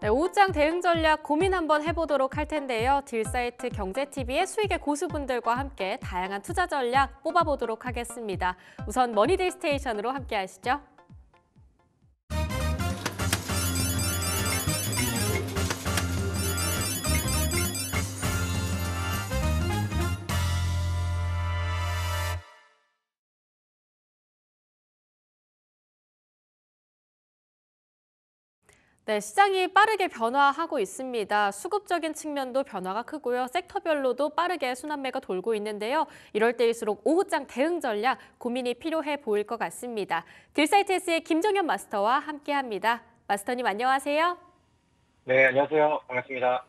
네, 오후장 대응 전략 고민 한번 해보도록 할 텐데요. 딜사이트 경제TV의 수익의 고수분들과 함께 다양한 투자 전략 뽑아보도록 하겠습니다. 우선 머니데이 스테이션으로 함께 하시죠. 네, 시장이 빠르게 변화하고 있습니다. 수급적인 측면도 변화가 크고요. 섹터별로도 빠르게 순환매가 돌고 있는데요. 이럴 때일수록 오후장 대응 전략 고민이 필요해 보일 것 같습니다. 딜사이트S의 김정현 마스터와 함께합니다. 마스터님 안녕하세요. 네, 안녕하세요. 반갑습니다.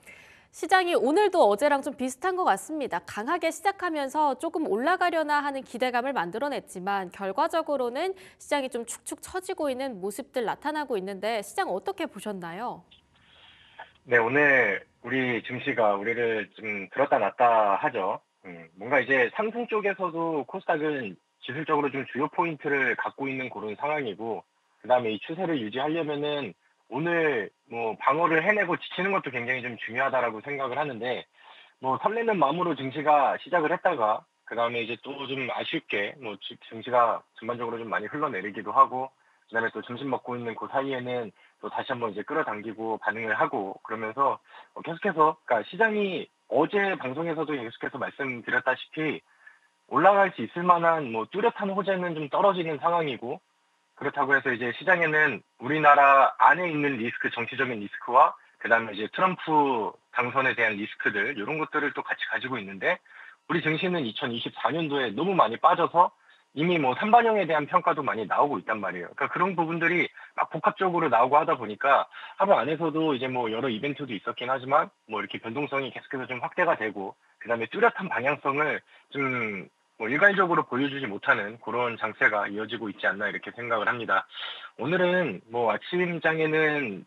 시장이 오늘도 어제랑 좀 비슷한 것 같습니다. 강하게 시작하면서 조금 올라가려나 하는 기대감을 만들어냈지만 결과적으로는 시장이 좀 축축 처지고 있는 모습들 나타나고 있는데 시장 어떻게 보셨나요? 네, 오늘 우리 증시가 우리를 좀 들었다 놨다 하죠. 뭔가 이제 상승 쪽에서도 코스닥은 기술적으로 좀 주요 포인트를 갖고 있는 그런 상황이고, 그다음에 이 추세를 유지하려면은 오늘 뭐 방어를 해내고 지키는 것도 굉장히 좀 중요하다라고 생각을 하는데, 뭐 설레는 마음으로 증시가 시작을 했다가 그다음에 이제 또 좀 아쉽게 뭐 증시가 전반적으로 좀 많이 흘러내리기도 하고, 그다음에 또 점심 먹고 있는 그 사이에는 또 다시 한번 이제 끌어당기고 반응을 하고 그러면서 계속해서, 그러니까 시장이 어제 방송에서도 계속해서 말씀드렸다시피 올라갈 수 있을 만한 뭐 뚜렷한 호재는 좀 떨어지는 상황이고, 그렇다고 해서 이제 시장에는 우리나라 안에 있는 리스크, 정치적인 리스크와 그다음에 이제 트럼프 당선에 대한 리스크들, 이런 것들을 또 같이 가지고 있는데, 우리 증시는 2024년도에 너무 많이 빠져서 이미 뭐 삼반영에 대한 평가도 많이 나오고 있단 말이에요. 그러니까 그런 부분들이 막 복합적으로 나오고 하다 보니까 하루 안에서도 이제 뭐 여러 이벤트도 있었긴 하지만 뭐 이렇게 변동성이 계속해서 좀 확대가 되고, 그다음에 뚜렷한 방향성을 좀 뭐 일괄적으로 보여주지 못하는 그런 장세가 이어지고 있지 않나 이렇게 생각을 합니다. 오늘은 뭐 아침장에는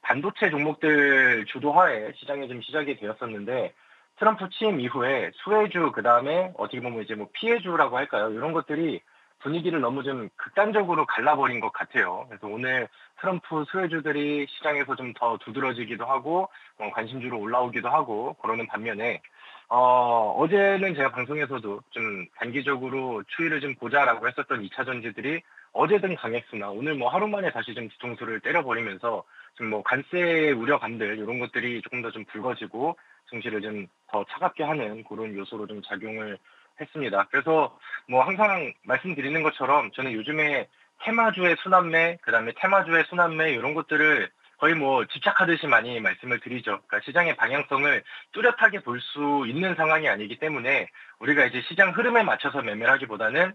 반도체 종목들 주도하에 시장이 좀 시작이 되었었는데, 트럼프 취임 이후에 수혜주, 그다음에 어떻게 보면 이제 뭐 피해주라고 할까요? 이런 것들이 분위기를 너무 좀 극단적으로 갈라버린 것 같아요. 그래서 오늘 트럼프 수혜주들이 시장에서 좀 더 두드러지기도 하고 관심주로 올라오기도 하고 그러는 반면에, 어제는 제가 방송에서도 좀 단기적으로 추이를 좀 보자라고 했었던 2차 전지들이 어제든 강했으나 오늘 뭐 하루 만에 다시 좀 뒤통수를 때려버리면서 좀 뭐 관세 우려감들, 이런 것들이 조금 더 좀 불거지고 증시를 좀 더 차갑게 하는 그런 요소로 좀 작용을 했습니다. 그래서 뭐 항상 말씀드리는 것처럼 저는 요즘에 테마주의 순환매, 그다음에 테마주의 순환매, 이런 것들을 거의 뭐 집착하듯이 많이 말씀을 드리죠. 그러니까 시장의 방향성을 뚜렷하게 볼 수 있는 상황이 아니기 때문에 우리가 이제 시장 흐름에 맞춰서 매매를 하기보다는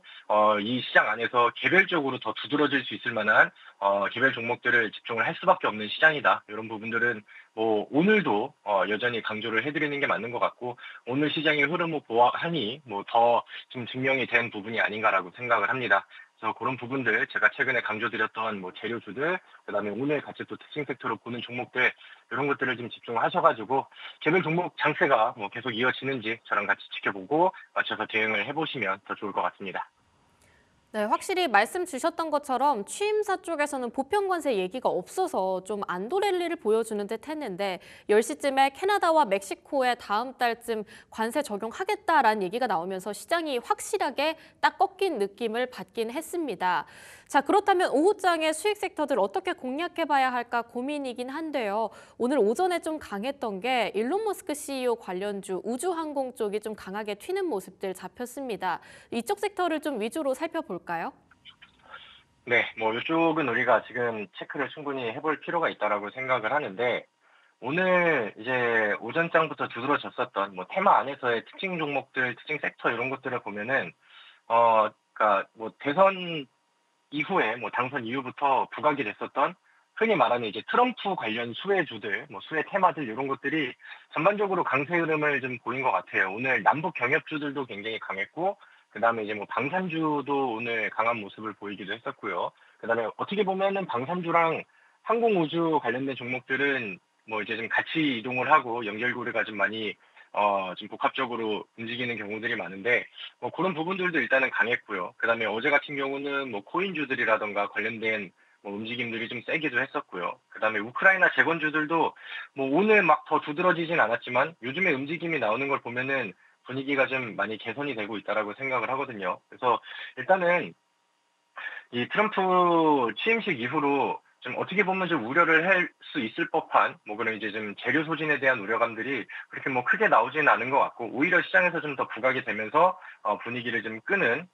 이 시장 안에서 개별적으로 더 두드러질 수 있을 만한 개별 종목들을 집중을 할 수밖에 없는 시장이다. 이런 부분들은 뭐 오늘도 여전히 강조를 해드리는 게 맞는 것 같고, 오늘 시장의 흐름을 보아하니 뭐 더 좀 증명이 된 부분이 아닌가라고 생각을 합니다. 그래서 그런 부분들, 제가 최근에 강조드렸던 뭐 재료주들, 그다음에 오늘 같이 또 특징 섹터로 보는 종목들, 이런 것들을 좀 집중하셔가지고 개별 종목 장세가 뭐 계속 이어지는지 저랑 같이 지켜보고 맞춰서 대응을 해보시면 더 좋을 것 같습니다. 네, 확실히 말씀 주셨던 것처럼 취임사 쪽에서는 보편 관세 얘기가 없어서 좀 안도 랠리를 보여주는 듯 했는데 10시쯤에 캐나다와 멕시코에 다음 달쯤 관세 적용하겠다라는 얘기가 나오면서 시장이 확실하게 딱 꺾인 느낌을 받긴 했습니다. 자, 그렇다면 오후장의 수익 섹터들 어떻게 공략해봐야 할까 고민이긴 한데요. 오늘 오전에 좀 강했던 게 일론 머스크 CEO 관련주 우주항공 쪽이 좀 강하게 튀는 모습들 잡혔습니다. 이쪽 섹터를 좀 위주로 살펴볼까요? 네, 뭐 이쪽은 우리가 지금 체크를 충분히 해볼 필요가 있다라고 생각을 하는데, 오늘 이제 오전장부터 두드러졌었던 뭐 테마 안에서의 특징 종목들, 특징 섹터, 이런 것들을 보면은 그러니까 뭐 대선 이후에 뭐 당선 이후부터 부각이 됐었던 흔히 말하는 이제 트럼프 관련 수혜주들, 뭐 수혜 테마들, 이런 것들이 전반적으로 강세 흐름을 좀 보인 것 같아요. 오늘 남북 경협주들도 굉장히 강했고, 그다음에 이제 뭐 방산주도 오늘 강한 모습을 보이기도 했었고요. 그다음에 어떻게 보면은 방산주랑 항공우주 관련된 종목들은 뭐 이제 좀 같이 이동을 하고 연결고리가 좀 많이 좀 복합적으로 움직이는 경우들이 많은데, 뭐 그런 부분들도 일단은 강했고요. 그다음에 어제 같은 경우는 뭐 코인주들이라던가 관련된 뭐 움직임들이 좀 세기도 했었고요. 그다음에 우크라이나 재건주들도 뭐 오늘 막 더 두드러지진 않았지만 요즘에 움직임이 나오는 걸 보면은 분위기가 좀 많이 개선이 되고 있다라고 생각을 하거든요. 그래서 일단은 이 트럼프 취임식 이후로 좀 어떻게 보면 좀 우려를 할 수 있을 법한 뭐 그런 이제 좀 재료 소진에 대한 우려감들이 그렇게 뭐 크게 나오지는 않은 것 같고 오히려 시장에서 좀 더 부각이 되면서 분위기를 좀 끄는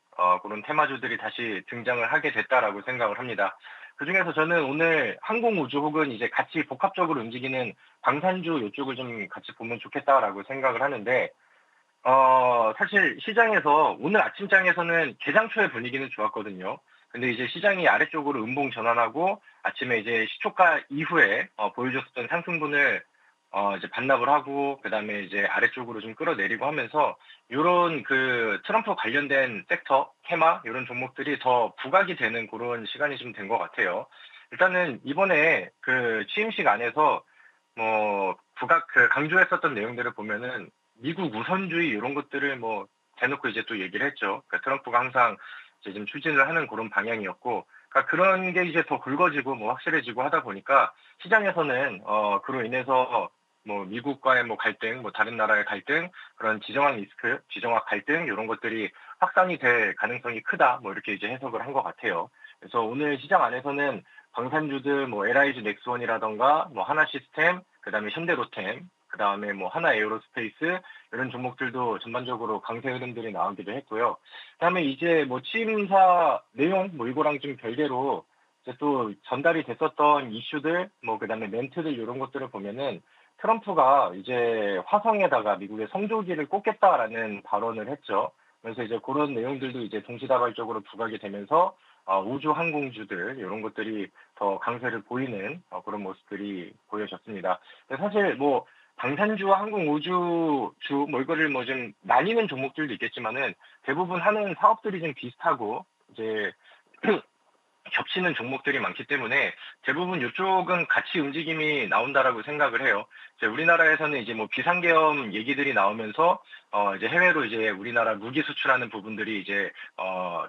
그런 테마주들이 다시 등장을 하게 됐다라고 생각을 합니다. 그중에서 저는 오늘 항공우주 혹은 이제 같이 복합적으로 움직이는 방산주 이쪽을 좀 같이 보면 좋겠다라고 생각을 하는데 사실 시장에서 오늘 아침장에서는 개장 초의 분위기는 좋았거든요. 근데 이제 시장이 아래쪽으로 음봉 전환하고 아침에 이제 시초가 이후에 보여줬었던 상승분을 이제 반납을 하고 그다음에 이제 아래쪽으로 좀 끌어내리고 하면서 요런 그 트럼프 관련된 섹터, 테마 요런 종목들이 더 부각이 되는 그런 시간이 좀 된 것 같아요. 일단은 이번에 그 취임식 안에서 뭐 부각 그 강조했었던 내용들을 보면은 미국 우선주의 이런 것들을 뭐 대놓고 이제 또 얘기를 했죠. 그러니까 트럼프가 항상 이제 좀 추진을 하는 그런 방향이었고, 그러니까 그런 게 이제 더 굵어지고 뭐 확실해지고 하다 보니까 시장에서는 그로 인해서 뭐 미국과의 뭐 갈등, 뭐 다른 나라의 갈등, 그런 지정학 리스크, 지정학 갈등 이런 것들이 확산이 될 가능성이 크다. 뭐 이렇게 이제 해석을 한 것 같아요. 그래서 오늘 시장 안에서는 방산주들 뭐 LIG 넥스원이라던가 뭐 하나 시스템, 그다음에 현대로템, 그다음에 뭐 하나 에어로스페이스 이런 종목들도 전반적으로 강세 흐름들이 나오기도 했고요. 그다음에 이제 뭐 취임사 내용 뭐 이거랑 좀 별개로 이제 또 전달이 됐었던 이슈들 뭐 그다음에 멘트들 이런 것들을 보면은 트럼프가 이제 화성에다가 미국의 성조기를 꽂겠다라는 발언을 했죠. 그래서 이제 그런 내용들도 이제 동시다발적으로 부각이 되면서 우주 항공주들 이런 것들이 더 강세를 보이는 그런 모습들이 보여졌습니다. 근데 사실 뭐 방산주와 항공우주주 뭐 이거를 뭐 좀 나뉘는 종목들도 있겠지만은 대부분 하는 사업들이 좀 비슷하고 이제 겹치는 종목들이 많기 때문에 대부분 이쪽은 같이 움직임이 나온다라고 생각을 해요. 이제 우리나라에서는 이제 뭐 비상계엄 얘기들이 나오면서 이제 해외로 이제 우리나라 무기 수출하는 부분들이 이제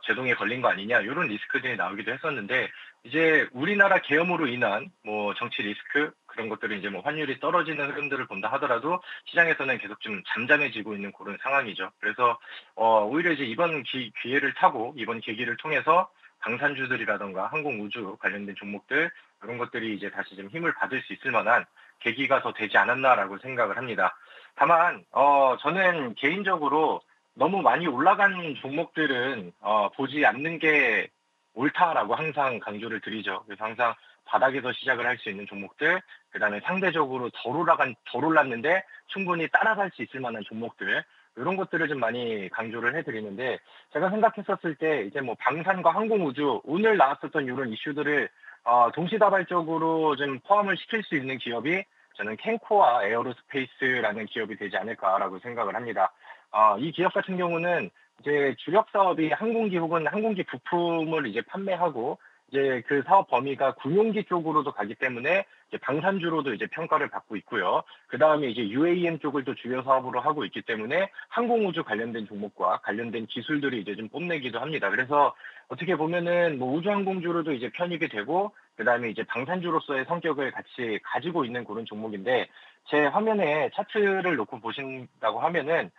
제동에 걸린 거 아니냐 이런 리스크들이 나오기도 했었는데 이제 우리나라 계엄으로 인한 뭐 정치 리스크 그런 것들이 이제 뭐 환율이 떨어지는 흐름들을 본다 하더라도 시장에서는 계속 좀 잠잠해지고 있는 그런 상황이죠. 그래서 오히려 이제 이번 기회를 타고 이번 계기를 통해서 방산주들이라던가 항공우주 관련된 종목들 이런 것들이 이제 다시 좀 힘을 받을 수 있을 만한 계기가 더 되지 않았나라고 생각을 합니다. 다만 저는 개인적으로 너무 많이 올라간 종목들은 보지 않는 게 옳다라고 항상 강조를 드리죠. 그래서 항상 바닥에서 시작을 할 수 있는 종목들, 그다음에 상대적으로 덜 올랐는데 충분히 따라갈 수 있을 만한 종목들 이런 것들을 좀 많이 강조를 해드리는데 제가 생각했었을 때 이제 뭐 방산과 항공우주 오늘 나왔었던 이런 이슈들을 동시다발적으로 좀 포함을 시킬 수 있는 기업이 저는 캔코와 에어로스페이스라는 기업이 되지 않을까라고 생각을 합니다. 이 기업 같은 경우는 이제 주력 사업이 항공기 혹은 항공기 부품을 이제 판매하고 이제 그 사업 범위가 군용기 쪽으로도 가기 때문에 이제 방산주로도 이제 평가를 받고 있고요. 그 다음에 이제 UAM 쪽을 또 주요 사업으로 하고 있기 때문에 항공우주 관련된 종목과 관련된 기술들이 이제 좀 뽐내기도 합니다. 그래서 어떻게 보면은 뭐 우주항공주로도 이제 편입이 되고 그 다음에 이제 방산주로서의 성격을 같이 가지고 있는 그런 종목인데 제 화면에 차트를 놓고 보신다고 하면은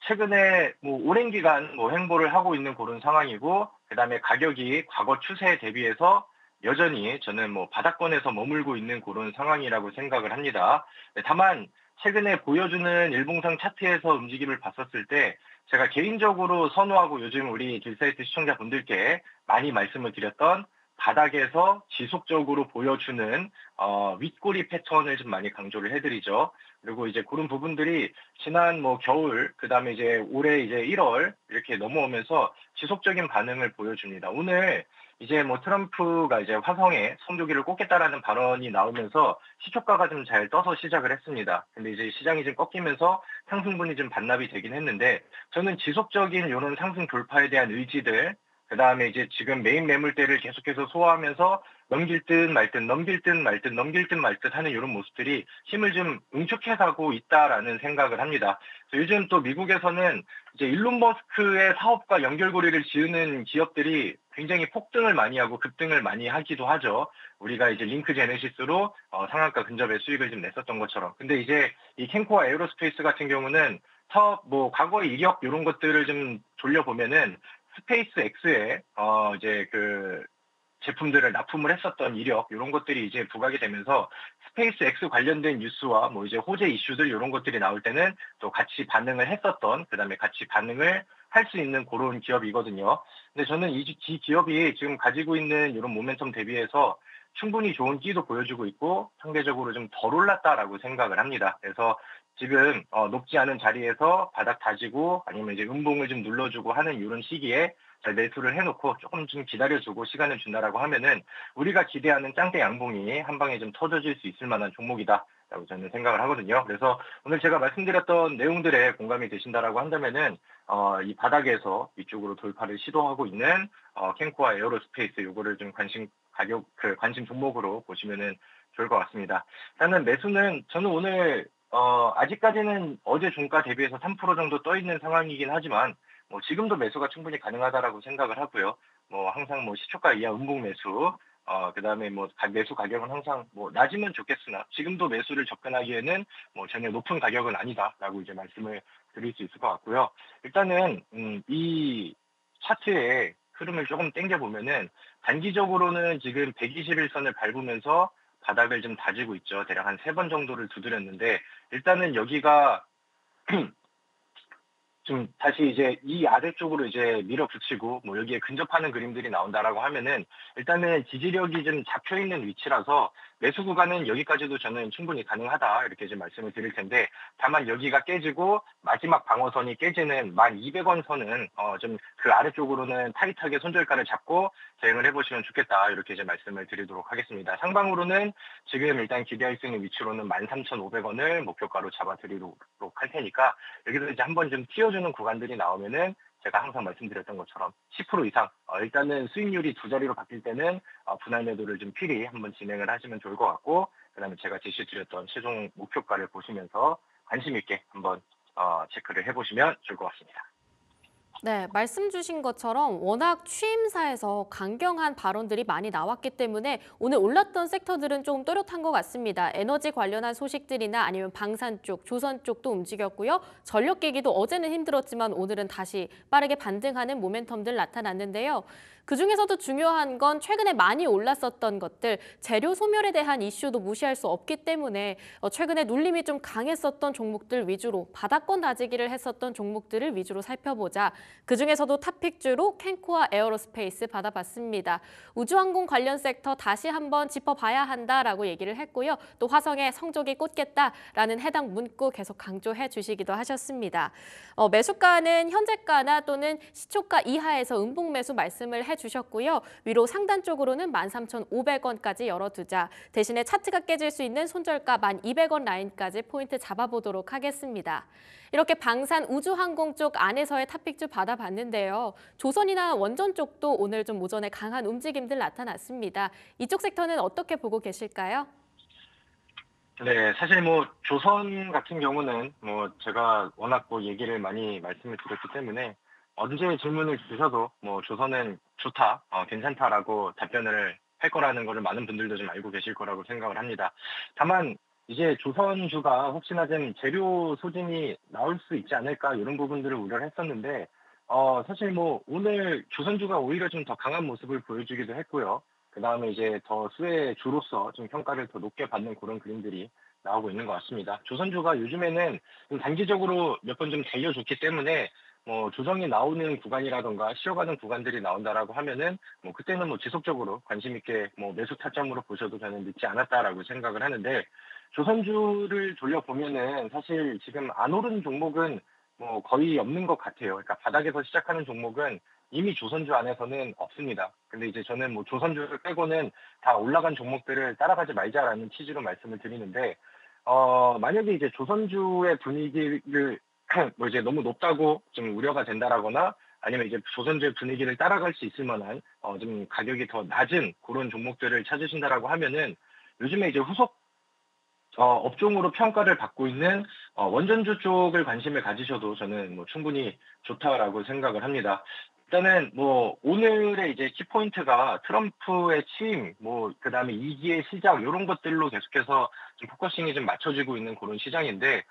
최근에 뭐 오랜 기간 뭐 횡보를 하고 있는 그런 상황이고 그다음에 가격이 과거 추세에 대비해서 여전히 저는 뭐 바닥권에서 머물고 있는 그런 상황이라고 생각을 합니다. 네, 다만 최근에 보여주는 일봉상 차트에서 움직임을 봤었을 때 제가 개인적으로 선호하고 요즘 우리 길사이트 시청자분들께 많이 말씀을 드렸던 바닥에서 지속적으로 보여주는 윗꼬리 패턴을 좀 많이 강조를 해드리죠. 그리고 이제 그런 부분들이 지난 뭐 겨울, 그다음에 이제 올해 이제 1월 이렇게 넘어오면서 지속적인 반응을 보여줍니다. 오늘 이제 뭐 트럼프가 이제 화성에 성조기를 꽂겠다라는 발언이 나오면서 시초가가 좀 잘 떠서 시작을 했습니다. 근데 이제 시장이 좀 꺾이면서 상승분이 좀 반납이 되긴 했는데 저는 지속적인 이런 상승 돌파에 대한 의지들 그다음에 이제 지금 메인 매물대를 계속해서 소화하면서 넘길 듯 말 듯, 넘길 듯 말 듯, 넘길 듯 말 듯 하는 이런 모습들이 힘을 좀 응축해 가고 있다라는 생각을 합니다. 그래서 요즘 또 미국에서는 이제 일론 머스크의 사업과 연결고리를 지으는 기업들이 굉장히 폭등을 많이 하고 급등을 많이 하기도 하죠. 우리가 이제 링크 제네시스로 상한가 근접의 수익을 좀 냈었던 것처럼. 근데 이제 이 캔코와 에어로스페이스 같은 경우는 사업 뭐 과거의 이력 이런 것들을 좀 돌려보면은 스페이스 X에 이제 그 제품들을 납품을 했었던 이력 이런 것들이 이제 부각이 되면서 스페이스 X 관련된 뉴스와 뭐 이제 호재 이슈들 이런 것들이 나올 때는 또 같이 반응을 했었던 그다음에 같이 반응을 할 수 있는 그런 기업이거든요. 근데 저는 이 기업이 지금 가지고 있는 이런 모멘텀 대비해서 충분히 좋은 끼도 보여주고 있고 상대적으로 좀 덜 올랐다라고 생각을 합니다. 그래서 지금 높지 않은 자리에서 바닥 다지고 아니면 이제 음봉을 좀 눌러주고 하는 이런 시기에 잘 매수를 해놓고 조금 좀 기다려주고 시간을 준다라고 하면은 우리가 기대하는 짱대 양봉이 한 방에 좀 터져질 수 있을 만한 종목이다라고 저는 생각을 하거든요. 그래서 오늘 제가 말씀드렸던 내용들에 공감이 되신다라고 한다면은 이 바닥에서 이쪽으로 돌파를 시도하고 있는 캔코와 에어로스페이스 요거를 좀 관심 종목으로 보시면은 좋을 것 같습니다. 일단은 매수는 저는 오늘 아직까지는 어제 종가 대비해서 3% 정도 떠 있는 상황이긴 하지만 뭐 지금도 매수가 충분히 가능하다라고 생각을 하고요. 뭐 항상 뭐 시초가 이하 음봉 매수, 그다음에 뭐 매수 가격은 항상 뭐 낮으면 좋겠으나 지금도 매수를 접근하기에는 뭐 전혀 높은 가격은 아니다라고 이제 말씀을 드릴 수 있을 것 같고요. 일단은 이 차트의 흐름을 조금 당겨 보면은 단기적으로는 지금 121선을 밟으면서 바닥을 좀 다지고 있죠. 대략 한 3번 정도를 두드렸는데 일단은 여기가 좀 다시 이제 이 아래쪽으로 이제 밀어붙이고 뭐 여기에 근접하는 그림들이 나온다라고 하면은 일단은 지지력이 좀 잡혀 있는 위치라서 매수 구간은 여기까지도 저는 충분히 가능하다 이렇게 좀 말씀을 드릴 텐데 다만 여기가 깨지고 마지막 방어선이 깨지는 1200원 선은 좀 그 아래쪽으로는 타이트하게 손절가를 잡고 대응을 해보시면 좋겠다 이렇게 이제 말씀을 드리도록 하겠습니다. 상방으로는 지금 일단 기대할 수 있는 위치로는 13,500원을 목표가로 잡아드리도록 할 테니까 여기서 이제 한번 좀 튀어주는 구간들이 나오면은 제가 항상 말씀드렸던 것처럼 10% 이상 일단은 수익률이 두 자리로 바뀔 때는 분할 매도를 좀 필히 한번 진행을 하시면 좋을 것 같고 그다음에 제가 제시드렸던 최종 목표가를 보시면서 관심 있게 한번 체크를 해보시면 좋을 것 같습니다. 네, 말씀 주신 것처럼 워낙 취임사에서 강경한 발언들이 많이 나왔기 때문에 오늘 올랐던 섹터들은 좀 또렷한 것 같습니다. 에너지 관련한 소식들이나 아니면 방산 쪽, 조선 쪽도 움직였고요. 전력기기도 어제는 힘들었지만 오늘은 다시 빠르게 반등하는 모멘텀들 나타났는데요. 그중에서도 중요한 건 최근에 많이 올랐었던 것들, 재료 소멸에 대한 이슈도 무시할 수 없기 때문에 최근에 눌림이 좀 강했었던 종목들 위주로 바닥권 다지기를 했었던 종목들을 위주로 살펴보자. 그중에서도 탑픽주로 캔코와 에어로스페이스 받아봤습니다. 우주항공 관련 섹터 다시 한번 짚어봐야 한다라고 얘기를 했고요. 또 화성에 성적이 꽂겠다라는 해당 문구 계속 강조해 주시기도 하셨습니다. 매수가는 현재가나 또는 시초가 이하에서 음봉 매수 말씀을 해주셨고요. 위로 상단 쪽으로는 13,500원까지 열어두자. 대신에 차트가 깨질 수 있는 손절가 1,200원 라인까지 포인트 잡아보도록 하겠습니다. 이렇게 방산 우주항공 쪽 안에서의 탑픽주 받아봤는데요. 조선이나 원전 쪽도 오늘 좀 오전에 강한 움직임들 나타났습니다. 이쪽 섹터는 어떻게 보고 계실까요? 네, 사실 뭐 조선 같은 경우는 뭐 제가 워낙 뭐 얘기를 많이 말씀을 드렸기 때문에 언제 질문을 주셔도 뭐 조선은 좋다, 괜찮다라고 답변을 할 거라는 거를 많은 분들도 좀 알고 계실 거라고 생각을 합니다. 다만 이제 조선주가 혹시나 좀 재료 소진이 나올 수 있지 않을까 이런 부분들을 우려를 했었는데 사실 뭐 오늘 조선주가 오히려 좀 더 강한 모습을 보여주기도 했고요. 그 다음에 이제 더 수혜 주로서 좀 평가를 더 높게 받는 그런 그림들이 나오고 있는 것 같습니다. 조선주가 요즘에는 좀 단기적으로 몇 번 좀 달려줬기 때문에 뭐 조정이 나오는 구간이라던가 쉬어가는 구간들이 나온다라고 하면은 뭐 그때는 뭐 지속적으로 관심 있게 뭐 매수 타점으로 보셔도 저는 늦지 않았다라고 생각을 하는데 조선주를 돌려보면은 사실 지금 안 오른 종목은 뭐 거의 없는 것 같아요. 그러니까 바닥에서 시작하는 종목은 이미 조선주 안에서는 없습니다. 근데 이제 저는 뭐 조선주를 빼고는 다 올라간 종목들을 따라가지 말자라는 취지로 말씀을 드리는데, 만약에 이제 조선주의 분위기를 뭐 이제 너무 높다고 좀 우려가 된다라거나 아니면 이제 조선주의 분위기를 따라갈 수 있을 만한 좀 가격이 더 낮은 그런 종목들을 찾으신다라고 하면은 요즘에 이제 후속 업종으로 평가를 받고 있는 원전주 쪽을 관심을 가지셔도 저는 뭐 충분히 좋다라고 생각을 합니다. 일단은 뭐 오늘의 이제 키포인트가 트럼프의 취임, 뭐 그다음에 2기의 시작 이런 것들로 계속해서 좀 포커싱이 좀 맞춰지고 있는 그런 시장인데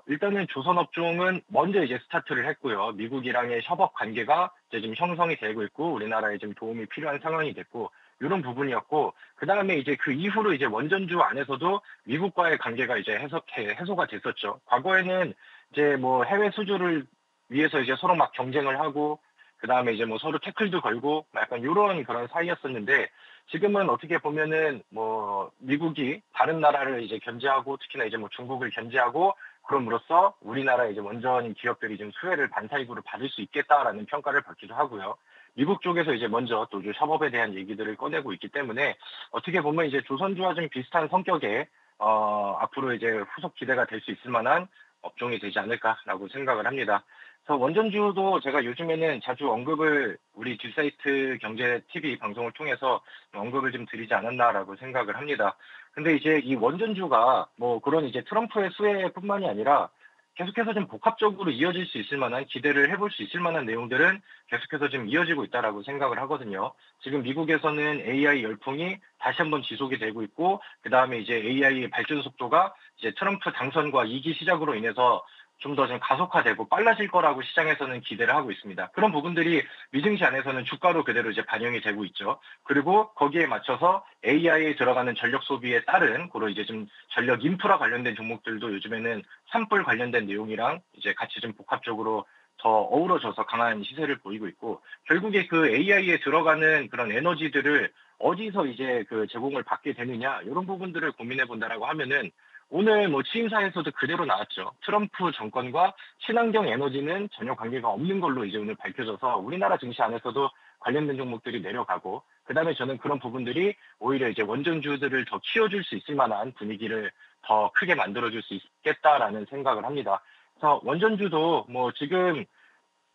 일단은 조선 업종은 먼저 이제 스타트를 했고요. 미국이랑의 협업 관계가 이제 좀 형성이 되고 있고 우리나라에 좀 도움이 필요한 상황이 됐고 이런 부분이었고 그다음에 이제 그 이후로 이제 원전주 안에서도 미국과의 관계가 이제 해소가 됐었죠. 과거에는 이제 뭐 해외 수주를 위해서 이제 서로 막 경쟁을 하고 그다음에 이제 뭐 서로 태클도 걸고 약간 이런 그런 사이였었는데 지금은 어떻게 보면은 뭐 미국이 다른 나라를 이제 견제하고 특히나 이제 뭐 중국을 견제하고 그럼으로써 우리나라 이제 원전 기업들이 좀 수혜를 반사이익으로 받을 수 있겠다라는 평가를 받기도 하고요. 미국 쪽에서 이제 먼저 또 협업에 대한 얘기들을 꺼내고 있기 때문에 어떻게 보면 이제 조선주와 좀 비슷한 성격의 앞으로 이제 후속 기대가 될 수 있을 만한 업종이 되지 않을까라고 생각을 합니다. 그래서 원전주도 제가 요즘에는 자주 언급을 우리 뒷사이트 경제 TV 방송을 통해서 언급을 좀 드리지 않았나라고 생각을 합니다. 근데 이제 이 원전주가 뭐 그런 이제 트럼프의 수혜뿐만이 아니라 계속해서 좀 복합적으로 이어질 수 있을 만한 기대를 해볼 수 있을 만한 내용들은 계속해서 좀 이어지고 있다라고 생각을 하거든요. 지금 미국에서는 AI 열풍이 다시 한번 지속이 되고 있고, 그 다음에 이제 AI 발전 속도가 이제 트럼프 당선과 2기 시작으로 인해서 좀 더 좀 가속화되고 빨라질 거라고 시장에서는 기대를 하고 있습니다. 그런 부분들이 미증시 안에서는 주가로 그대로 이제 반영이 되고 있죠. 그리고 거기에 맞춰서 AI에 들어가는 전력 소비에 따른 그런 이제 좀 전력 인프라 관련된 종목들도 요즘에는 산불 관련된 내용이랑 이제 같이 좀 복합적으로 더 어우러져서 강한 시세를 보이고 있고 결국에 그 AI에 들어가는 그런 에너지들을 어디서 이제 그 제공을 받게 되느냐 이런 부분들을 고민해 본다라고 하면은 오늘 뭐 취임사에서도 그대로 나왔죠. 트럼프 정권과 친환경 에너지는 전혀 관계가 없는 걸로 이제 오늘 밝혀져서 우리나라 증시 안에서도 관련된 종목들이 내려가고 그다음에 저는 그런 부분들이 오히려 이제 원전주들을 더 키워줄 수 있을 만한 분위기를 더 크게 만들어줄 수 있겠다라는 생각을 합니다. 그래서 원전주도 뭐 지금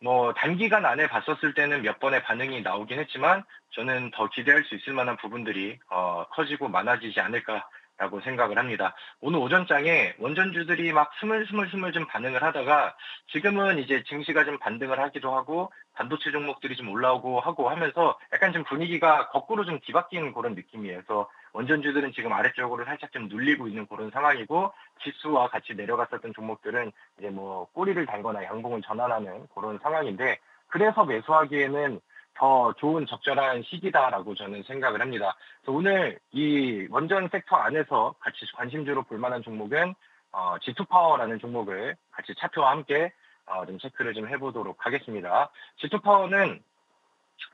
뭐 단기간 안에 봤었을 때는 몇 번의 반응이 나오긴 했지만 저는 더 기대할 수 있을 만한 부분들이 커지고 많아지지 않을까라고 생각을 합니다. 오늘 오전장에 원전주들이 막 스물스물 좀 반응을 하다가 지금은 이제 증시가 좀 반등을 하기도 하고 반도체 종목들이 좀 올라오고 하고 하면서 약간 좀 분위기가 거꾸로 좀 뒤바뀌는 그런 느낌이에요. 그래서 원전주들은 지금 아래쪽으로 살짝 좀 눌리고 있는 그런 상황이고 지수와 같이 내려갔었던 종목들은 이제 뭐 꼬리를 달거나 양봉을 전환하는 그런 상황인데 그래서 매수하기에는 더 좋은 적절한 시기다라고 저는 생각을 합니다. 그래서 오늘 이 원전 섹터 안에서 같이 관심주로 볼 만한 종목은 G2파워라는 종목을 같이 차트와 함께 좀 체크를 좀 해보도록 하겠습니다. G2파워는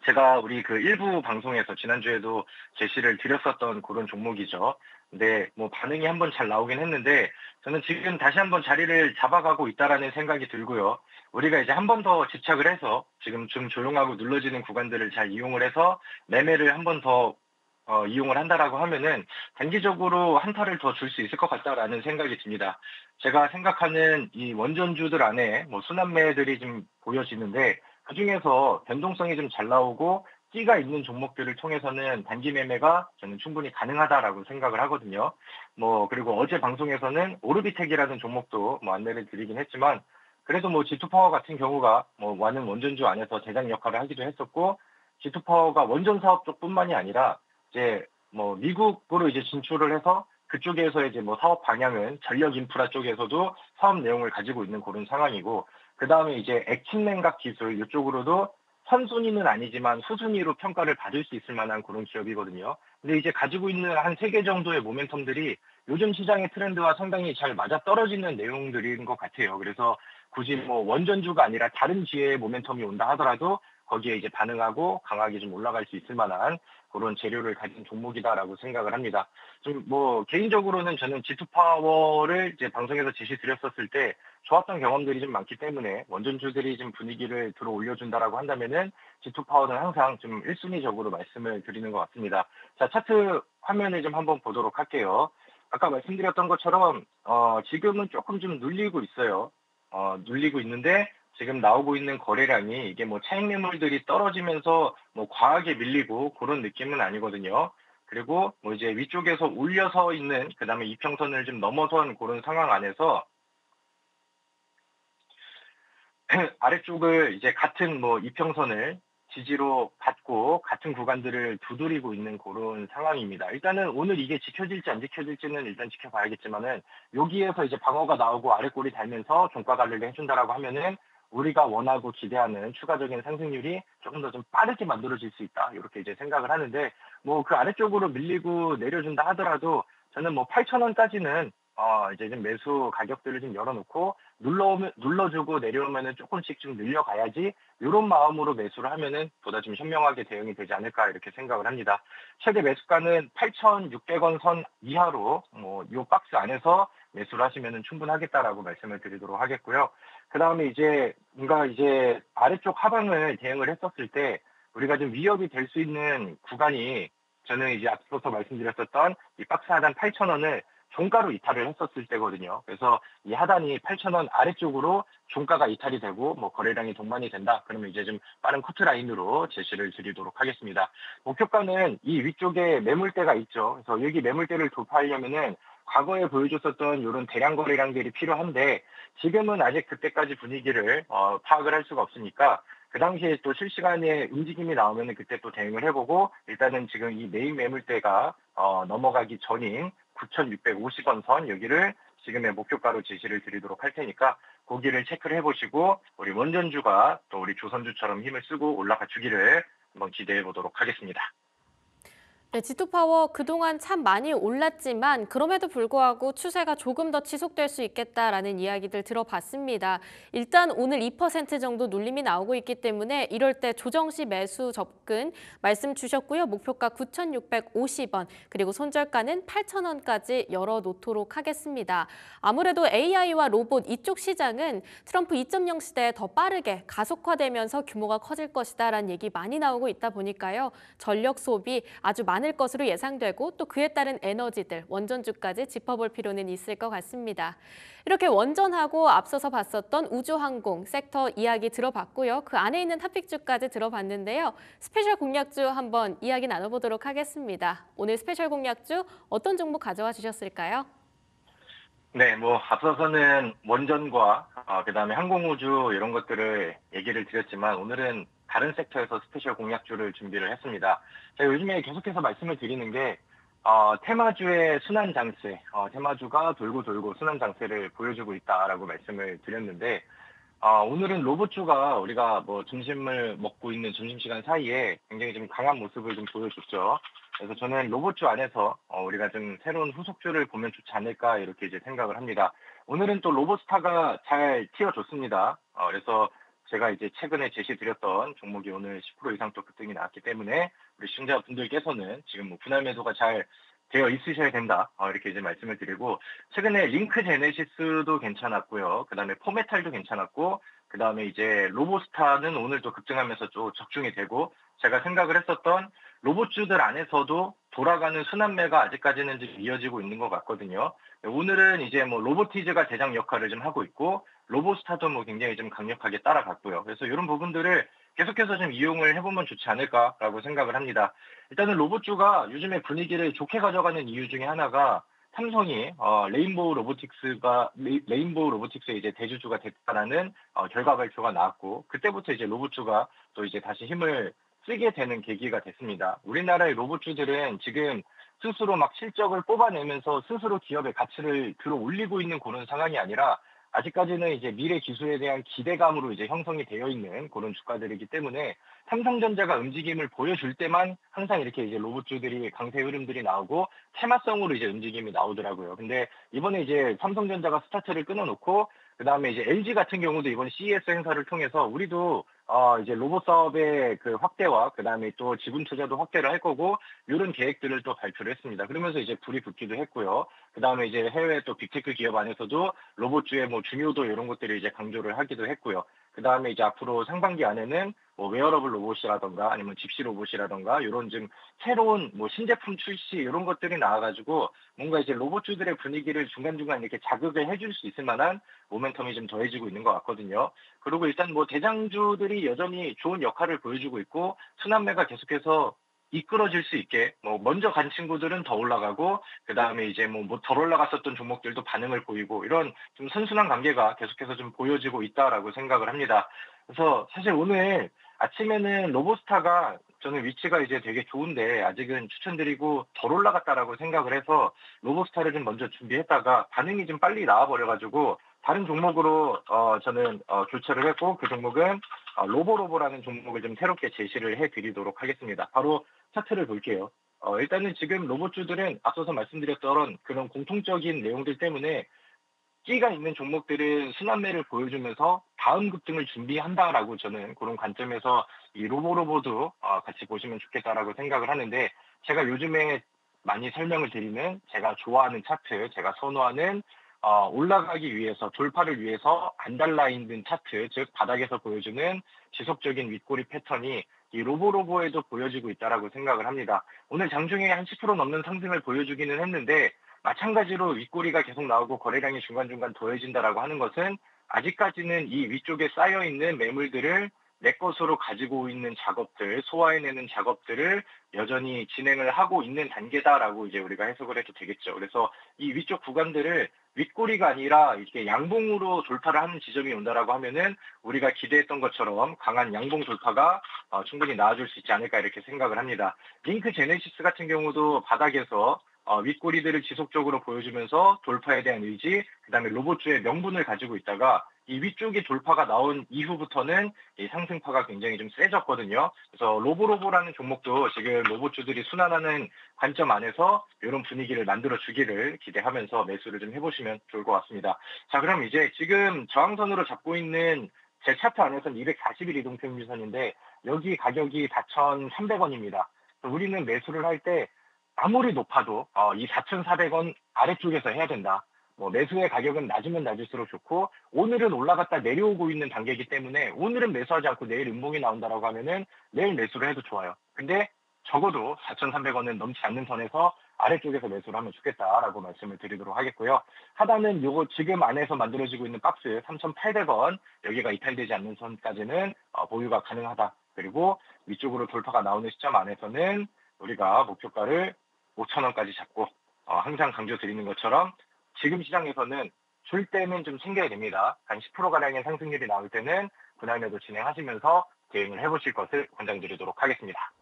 제가 우리 그 일부 방송에서 지난주에도 제시를 드렸었던 그런 종목이죠. 근데 뭐 반응이 한번 잘 나오긴 했는데 저는 지금 다시 한번 자리를 잡아가고 있다라는 생각이 들고요. 우리가 이제 한 번 더 집착을 해서 지금 좀 조용하고 눌러지는 구간들을 잘 이용을 해서 매매를 한 번 더 이용을 한다라고 하면은 단기적으로 한타를 더 줄 수 있을 것 같다라는 생각이 듭니다. 제가 생각하는 이 원전주들 안에 뭐 순환매들이 좀 보여지는데 그중에서 변동성이 좀 잘 나오고 끼가 있는 종목들을 통해서는 단기 매매가 저는 충분히 가능하다라고 생각을 하거든요. 뭐 그리고 어제 방송에서는 오르비텍이라는 종목도 뭐 안내를 드리긴 했지만 그래도 뭐 G2파워 같은 경우가 뭐 많은 원전주 안에서 대장 역할을 하기도 했었고 G2파워가 원전 사업 쪽뿐만이 아니라 이제 뭐 미국으로 이제 진출을 해서 그쪽에서 이제 뭐 사업 방향은 전력 인프라 쪽에서도 사업 내용을 가지고 있는 그런 상황이고 그 다음에 이제 액침 냉각 기술 이쪽으로도 선순위는 아니지만 후순위로 평가를 받을 수 있을 만한 그런 기업이거든요. 근데 이제 가지고 있는 한 3개 정도의 모멘텀들이 요즘 시장의 트렌드와 상당히 잘 맞아떨어지는 내용들인 것 같아요. 그래서 굳이 뭐 원전주가 아니라 다른 지혜의 모멘텀이 온다 하더라도 거기에 이제 반응하고 강하게 좀 올라갈 수 있을 만한 그런 재료를 가진 종목이다라고 생각을 합니다. 좀 뭐 개인적으로는 저는 G2파워를 이제 방송에서 제시 드렸었을 때 좋았던 경험들이 좀 많기 때문에 원전주들이 좀 분위기를 들어 올려준다라고 한다면은 G2파워는 항상 좀 1순위적으로 말씀을 드리는 것 같습니다. 자, 차트 화면을 좀 한번 보도록 할게요. 아까 말씀드렸던 것처럼 지금은 조금 좀 눌리고 있어요. 눌리고 있는데 지금 나오고 있는 거래량이 이게 뭐 차익 매물들이 떨어지면서 뭐 과하게 밀리고 그런 느낌은 아니거든요. 그리고 뭐 이제 위쪽에서 올려서 있는 그다음에 이평선을 좀 넘어선 그런 상황 안에서 아래쪽을 이제 같은 뭐 이평선을 지지로 받고 같은 구간들을 두드리고 있는 그런 상황입니다. 일단은 오늘 이게 지켜질지 안 지켜질지는 일단 지켜봐야겠지만은 여기에서 이제 방어가 나오고 아래골이 달면서 종가 관리를 해준다라고 하면은 우리가 원하고 기대하는 추가적인 상승률이 조금 더 좀 빠르게 만들어질 수 있다. 이렇게 이제 생각을 하는데 뭐 그 아래쪽으로 밀리고 내려준다 하더라도 저는 뭐 8,000원까지는 이제 좀 매수 가격들을 좀 열어놓고 눌러주고 내려오면은 조금씩 좀 늘려가야지 이런 마음으로 매수를 하면은 보다 좀 현명하게 대응이 되지 않을까 이렇게 생각을 합니다. 최대 매수가는 8,600원 선 이하로 뭐 이 박스 안에서 매수를 하시면은 충분하겠다라고 말씀을 드리도록 하겠고요. 그 다음에 이제 뭔가 이제 아래쪽 하방을 대응을 했었을 때 우리가 좀 위협이 될 수 있는 구간이 저는 이제 앞서서 말씀드렸었던 이 박스 하단 8,000원을 종가로 이탈을 했었을 때거든요. 그래서 이 하단이 8,000원 아래쪽으로 종가가 이탈이 되고 뭐 거래량이 동반이 된다. 그러면 이제 좀 빠른 커트라인으로 제시를 드리도록 하겠습니다. 목표가는 이 위쪽에 매물대가 있죠. 그래서 여기 매물대를 돌파하려면은 과거에 보여줬었던 이런 대량 거래량들이 필요한데 지금은 아직 그때까지 분위기를 파악을 할 수가 없으니까 그 당시에 또 실시간에 움직임이 나오면 그때 또 대응을 해보고 일단은 지금 이 메인 매물대가 넘어가기 전인 9,650원 선 여기를 지금의 목표가로 제시를 드리도록 할 테니까 고기를 체크를 해보시고 우리 원전주가 또 우리 조선주처럼 힘을 쓰고 올라가 주기를 한번 기대해 보도록 하겠습니다. 네, 지투파워 그동안 참 많이 올랐지만 그럼에도 불구하고 추세가 조금 더 지속될 수 있겠다라는 이야기들 들어봤습니다. 일단 오늘 2% 정도 눌림이 나오고 있기 때문에 이럴 때 조정 시 매수 접근 말씀 주셨고요. 목표가 9,650원 그리고 손절가는 8,000원까지 열어놓도록 하겠습니다. 아무래도 AI와 로봇 이쪽 시장은 트럼프 2.0 시대에 더 빠르게 가속화되면서 규모가 커질 것이다라는 얘기 많이 나오고 있다 보니까요. 전력 소비 아주 많을 것으로 예상되고 또 그에 따른 에너지들, 원전주까지 짚어볼 필요는 있을 것 같습니다. 이렇게 원전하고 앞서서 봤었던 우주항공 섹터 이야기 들어봤고요. 그 안에 있는 탑픽주까지 들어봤는데요. 스페셜 공략주 한번 이야기 나눠보도록 하겠습니다. 오늘 스페셜 공략주 어떤 종목 가져와 주셨을까요? 네, 뭐 앞서서는 원전과 그다음에 항공우주 이런 것들을 얘기를 드렸지만 오늘은 다른 섹터에서 스페셜 공략주를 준비를 했습니다. 제가 요즘에 계속해서 말씀을 드리는 게 테마주의 순환 장세, 테마주가 돌고 돌고 순환 장세를 보여주고 있다라고 말씀을 드렸는데 오늘은 로봇주가 우리가 뭐 점심을 먹고 있는 점심시간 사이에 굉장히 좀 강한 모습을 좀 보여줬죠. 그래서 저는 로봇주 안에서 우리가 좀 새로운 후속주를 보면 좋지 않을까 이렇게 이제 생각을 합니다. 오늘은 또 로봇스타가 잘 튀어줬습니다. 그래서 제가 이제 최근에 제시드렸던 종목이 오늘 10% 이상 또 급등이 나왔기 때문에 우리 시청자분들께서는 지금 뭐 분할 매도가 잘 되어 있으셔야 된다. 이렇게 이제 말씀을 드리고 최근에 링크 제네시스도 괜찮았고요. 그다음에 포메탈도 괜찮았고 그다음에 이제 로보스타는 오늘 또 급등하면서 좀 적중이 되고 제가 생각을 했었던 로봇주들 안에서도 돌아가는 순환매가 아직까지는 좀 이어지고 있는 것 같거든요. 오늘은 이제 뭐 로보티즈가 대장 역할을 좀 하고 있고 로보스타도 뭐 굉장히 좀 강력하게 따라갔고요. 그래서 이런 부분들을 계속해서 좀 이용을 해보면 좋지 않을까라고 생각을 합니다. 일단은 로봇주가 요즘에 분위기를 좋게 가져가는 이유 중에 하나가 삼성이 레인보우 로보틱스의 이제 대주주가 됐다라는 결과 발표가 나왔고 그때부터 이제 로봇주가 또 이제 다시 힘을 쓰게 되는 계기가 됐습니다. 우리나라의 로봇주들은 지금 스스로 막 실적을 뽑아내면서 스스로 기업의 가치를 들어 올리고 있는 그런 상황이 아니라 아직까지는 이제 미래 기술에 대한 기대감으로 이제 형성이 되어 있는 그런 주가들이기 때문에 삼성전자가 움직임을 보여줄 때만 항상 이렇게 이제 로봇주들이 강세 흐름들이 나오고 테마성으로 이제 움직임이 나오더라고요. 근데 이번에 이제 삼성전자가 스타트를 끊어놓고 그다음에 이제 LG 같은 경우도 이번 CES 행사를 통해서 우리도 이제 로봇 사업의 그 확대와 그다음에 또 지분 투자도 확대를 할 거고 이런 계획들을 또 발표를 했습니다. 그러면서 이제 불이 붙기도 했고요. 그다음에 이제 해외 또 빅테크 기업 안에서도 로봇주의 뭐 중요도 이런 것들을 이제 강조를 하기도 했고요. 그다음에 이제 앞으로 상반기 안에는 뭐 웨어러블 로봇이라든가 아니면 집시 로봇이라든가 요런 좀 새로운 뭐 신제품 출시 요런 것들이 나와 가지고 뭔가 이제 로봇주들의 분위기를 중간중간 이렇게 자극을 해줄 수 있을 만한 모멘텀이 좀 더해지고 있는 것 같거든요. 그리고 일단 뭐 대장주들이 여전히 좋은 역할을 보여주고 있고 순환매가 계속해서 이끌어질 수 있게 뭐 먼저 간 친구들은 더 올라가고 그다음에 이제 뭐 덜 올라갔었던 종목들도 반응을 보이고 이런 좀 선순환 관계가 계속해서 좀 보여지고 있다라고 생각을 합니다. 그래서 사실 오늘 아침에는 로보스타가 저는 위치가 이제 되게 좋은데 아직은 추천드리고 덜 올라갔다라고 생각을 해서 로보스타를 좀 먼저 준비했다가 반응이 좀 빨리 나와버려가지고 다른 종목으로 저는 교체를 했고 그 종목은 로보로보라는 종목을 좀 새롭게 제시를 해드리도록 하겠습니다. 바로 차트를 볼게요. 일단은 지금 로봇주들은 앞서서 말씀드렸던 그런 공통적인 내용들 때문에 끼가 있는 종목들은 순환매를 보여주면서 다음 급등을 준비한다라고 저는 그런 관점에서 이 로보로보도 같이 보시면 좋겠다라고 생각을 하는데 제가 요즘에 많이 설명을 드리는 제가 좋아하는 차트, 제가 선호하는 올라가기 위해서 돌파를 위해서 안 달라 있는 차트, 즉 바닥에서 보여주는 지속적인 윗꼬리 패턴이 이 로보로보에도 보여지고 있다라고 생각을 합니다. 오늘 장중에 한 10% 넘는 상승을 보여주기는 했는데 마찬가지로 윗꼬리가 계속 나오고 거래량이 중간중간 더해진다라고 하는 것은 아직까지는 이 위쪽에 쌓여있는 매물들을 내 것으로 가지고 있는 작업들, 소화해내는 작업들을 여전히 진행을 하고 있는 단계다라고 이제 우리가 해석을 해도 되겠죠. 그래서 이 위쪽 구간들을 윗꼬리가 아니라 이렇게 양봉으로 돌파를 하는 지점이 온다라고 하면은 우리가 기대했던 것처럼 강한 양봉 돌파가 충분히 나와줄 수 있지 않을까 이렇게 생각을 합니다. 링크 제네시스 같은 경우도 바닥에서 윗꼬리들을 지속적으로 보여주면서 돌파에 대한 의지, 그다음에 로봇주의 명분을 가지고 있다가 이 위쪽에 돌파가 나온 이후부터는 이 상승파가 굉장히 좀 세졌거든요. 그래서 로보로보라는 종목도 지금 로봇주들이 순환하는 관점 안에서 이런 분위기를 만들어 주기를 기대하면서 매수를 좀 해보시면 좋을 것 같습니다. 자, 그럼 이제 지금 저항선으로 잡고 있는 제 차트 안에서는 240일 이동평균선인데 여기 가격이 4,300원입니다. 우리는 매수를 할때 아무리 높아도 이 4,400원 아래쪽에서 해야 된다. 뭐 매수의 가격은 낮으면 낮을수록 좋고 오늘은 올라갔다 내려오고 있는 단계이기 때문에 오늘은 매수하지 않고 내일 음봉이 나온다라고 하면은 내일 매수를 해도 좋아요. 근데 적어도 4,300원은 넘지 않는 선에서 아래쪽에서 매수를 하면 좋겠다라고 말씀을 드리도록 하겠고요. 하단은 요거 지금 안에서 만들어지고 있는 박스 3,800원 여기가 이탈되지 않는 선까지는 보유가 가능하다. 그리고 위쪽으로 돌파가 나오는 시점 안에서는 우리가 목표가를 5,000원까지 잡고 항상 강조드리는 것처럼 지금 시장에서는 줄 때는 좀 챙겨야 됩니다. 한 10%가량의 상승률이 나올 때는 분할매도 진행하시면서 대응을 해보실 것을 권장드리도록 하겠습니다.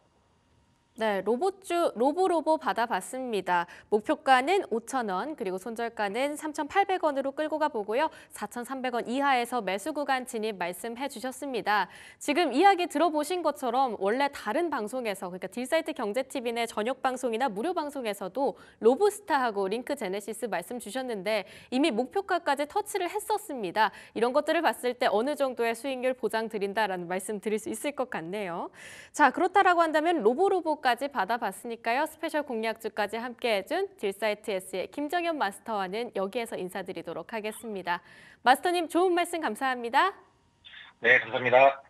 네, 로보로보 받아봤습니다. 목표가는 5,000원, 그리고 손절가는 3,800원으로 끌고 가보고요. 4,300원 이하에서 매수 구간 진입 말씀해 주셨습니다. 지금 이야기 들어보신 것처럼 원래 다른 방송에서, 그러니까 딜사이트 경제TV 내 저녁 방송이나 무료 방송에서도 로부스타하고 링크 제네시스 말씀 주셨는데 이미 목표가까지 터치를 했었습니다. 이런 것들을 봤을 때 어느 정도의 수익률 보장 드린다라는 말씀 드릴 수 있을 것 같네요. 자, 그렇다라고 한다면 로보로보까지 받아봤으니까요. 스페셜 공략주까지 함께해준 딜사이트S의 김정현 마스터와는 여기에서 인사드리도록 하겠습니다. 마스터님 좋은 말씀 감사합니다. 네, 감사합니다.